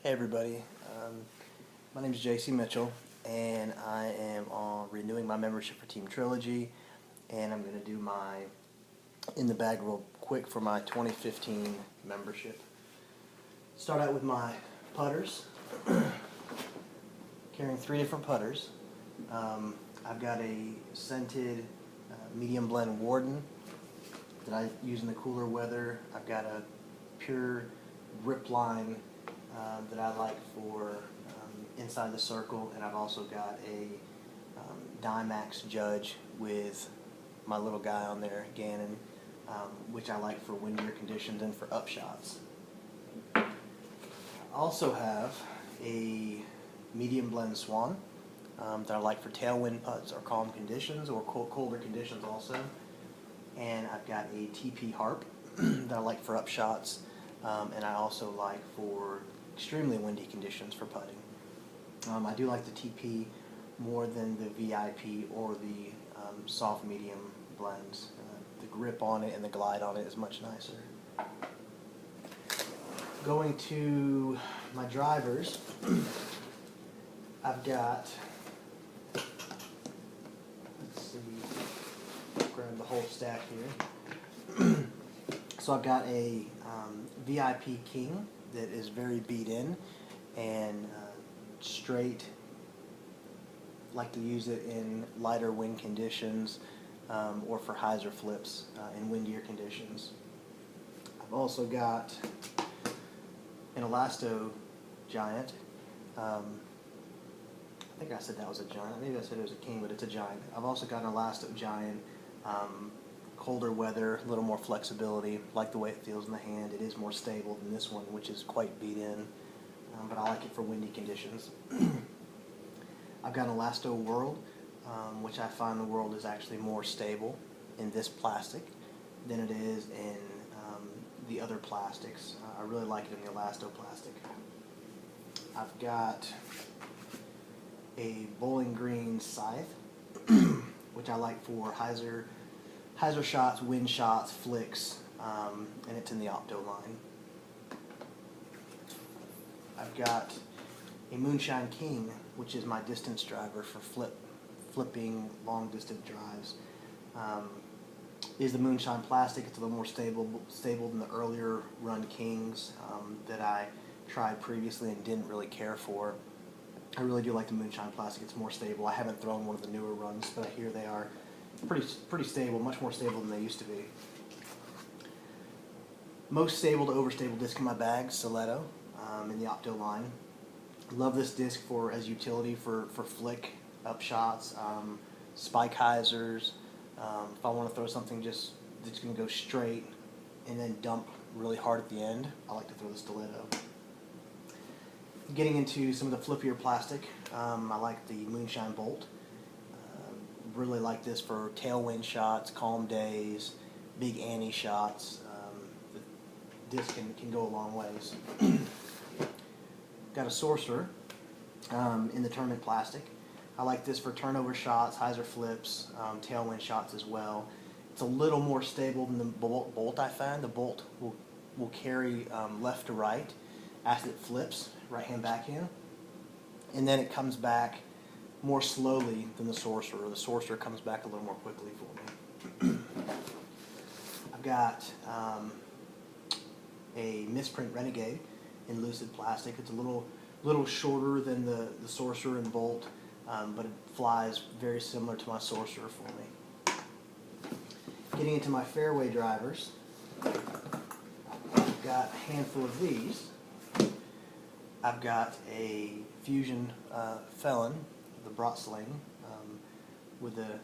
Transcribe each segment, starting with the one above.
Hey everybody, my name is JC Mitchell, and I am renewing my membership for Team Trilogy, and I'm going to do my in the bag real quick for my 2015 membership. Start out with my putters, carrying 3 different putters. I've got a scented medium blend Warden that I use in the cooler weather. I've got a pure grip line that I like for inside the circle, and I've also got a Dymax Judge with my little guy on there, Gannon, which I like for windier conditions and for upshots. I also have a medium blend Swan that I like for tailwind putts or calm conditions or colder conditions also. And I've got a TP Harp that I like for upshots, and I also like for extremely windy conditions for putting. I do like the TP more than the VIP or the soft medium blends. The grip on it and the glide on it is much nicer. Going to my drivers, I've got, let's see, grab the whole stack here. So I've got a VIP King that is very beat in and straight. Like to use it in lighter wind conditions or for hyzer flips in windier conditions. I've also got an Elasto Giant. I think I said that was a giant. Maybe I said it was a king, but it's a giant. I've also got an Elasto Giant. Colder weather, a little more flexibility. Like the way it feels in the hand. It is more stable than this one, which is quite beat in, but I like it for windy conditions. I've got an Elasto World, which I find the World is actually more stable in this plastic than it is in the other plastics. I really like it in the Elasto plastic. I've got a Bowling Green Scythe, which I like for hyzer shots, wind shots, flicks, and it's in the Opto line. I've got a Moonshine King, which is my distance driver for flipping long distance drives. Is the Moonshine plastic. It's a little more stable than the earlier run Kings that I tried previously and didn't really care for. I really do like the Moonshine plastic. It's more stable. I haven't thrown one of the newer runs, but I hear they are pretty stable, much more stable than they used to be. Most stable to overstable disc in my bag, Stiletto, in the Opto line. Love this disc as utility for flick, upshots, spike hyzers. If I want to throw something that's going to go straight and then dump really hard at the end, I like to throw the Stiletto. Getting into some of the flippier plastic, I like the Moonshine Bolt. Really like this for tailwind shots, calm days, big ante shots. The disc can go a long ways. Got a Sorcerer in the tournament plastic. I like this for turnover shots, hyzer flips, tailwind shots as well. It's a little more stable than the Bolt I find. The Bolt will carry left to right as it flips, right hand, backhand, and then it comes back more slowly than the Sorcerer. The Sorcerer comes back a little more quickly for me. I've got a Misprint Renegade in lucid plastic. It's a little shorter than the Sorcerer and Bolt, but it flies very similar to my Sorcerer for me. Getting into my fairway drivers, I've got a handful of these. I've got a Fusion Felon, the Brottsling, with the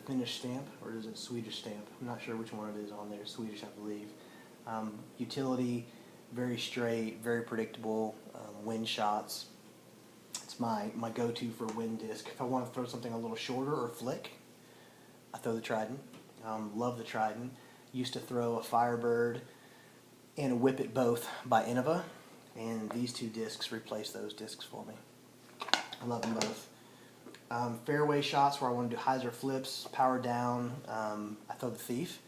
Finnish stamp, or is it Swedish stamp? I'm not sure which one it is on there. Swedish, I believe. Utility, very straight, very predictable. Wind shots. It's my go-to for wind disc. If I want to throw something a little shorter or flick, I throw the Trident. Love the Trident. Used to throw a Firebird and a Whippet both by Innova, and these two discs replace those discs for me. I love them both. Fairway shots where I want to do hyzer flips, power down, I throw the Thief.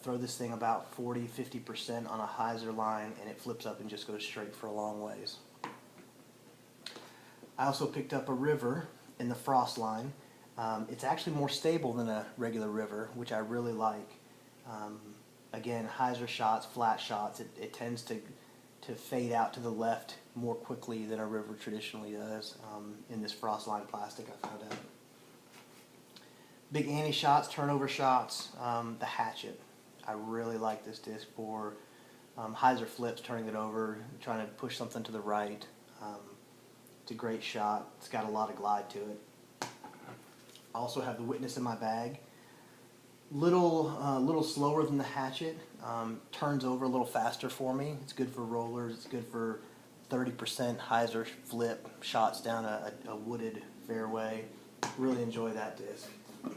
throw this thing about 40–50% on a hyzer line, and it flips up and just goes straight for a long ways. I also picked up a river in the frost line. It's actually more stable than a regular river, which I really like. Again, hyzer shots, flat shots, it tends to fade out to the left more quickly than a river traditionally does in this frost line plastic, I found out. Big ante shots, turnover shots, the hatchet. I really like this disc for hyzer flips, turning it over, trying to push something to the right. It's a great shot. It's got a lot of glide to it. I also have the Witness in my bag. Little slower than the hatchet. Turns over a little faster for me. It's good for rollers. It's good for 30% hyzer flip shots down a wooded fairway. Really enjoy that disc.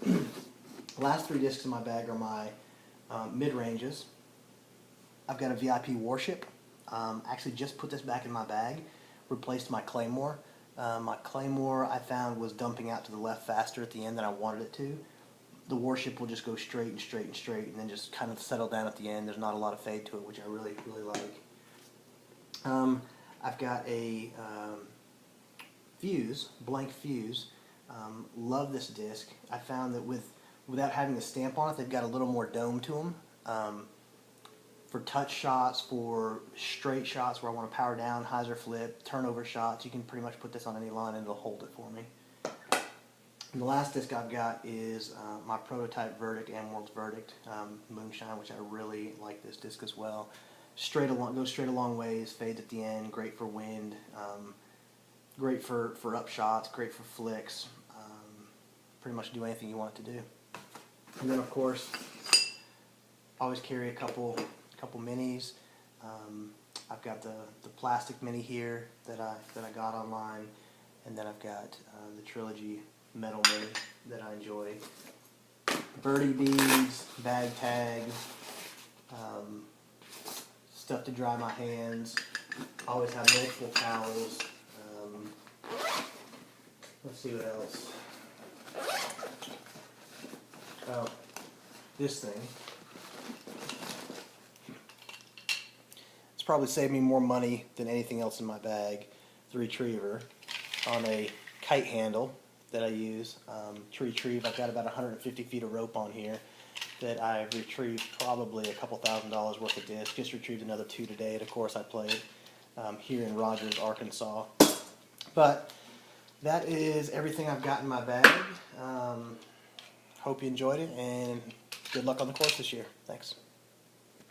The last 3 discs in my bag are my mid-ranges. I've got a VIP Warship. Actually just put this back in my bag. Replaced my Claymore. My Claymore I found was dumping out to the left faster at the end than I wanted it to. The Warship will just go straight and straight and straight, and then just kind of settle down at the end. There's not a lot of fade to it, which I really like. I've got a fuse, blank fuse. Love this disc. I found that without having the stamp on it, they've got a little more dome to them. For touch shots, for straight shots where I want to power down, hyzer flip, turnover shots, you can pretty much put this on any line and it'll hold it for me. And the last disc I've got is my prototype Verdict and World's Verdict Moonshine, which I really like this disc as well. Goes straight a long ways, fades at the end, great for wind, great for up shots, great for flicks. Pretty much do anything you want it to do. And then of course, always carry a couple minis. I've got the plastic mini here that I got online, and then I've got the Trilogy metal mini that I enjoy. Birdie beads, bag tags, stuff to dry my hands. Always have multiple towels. Let's see what else. Oh, this thing. It's probably saved me more money than anything else in my bag. The Retriever on a kite handle that I use to retrieve. I've got about 150 feet of rope on here that I've retrieved probably a couple $1,000s worth of discs. Just retrieved another 2 today, and of course I played here in Rogers, Arkansas. But that is everything I've got in my bag. Hope you enjoyed it, and good luck on the course this year. Thanks.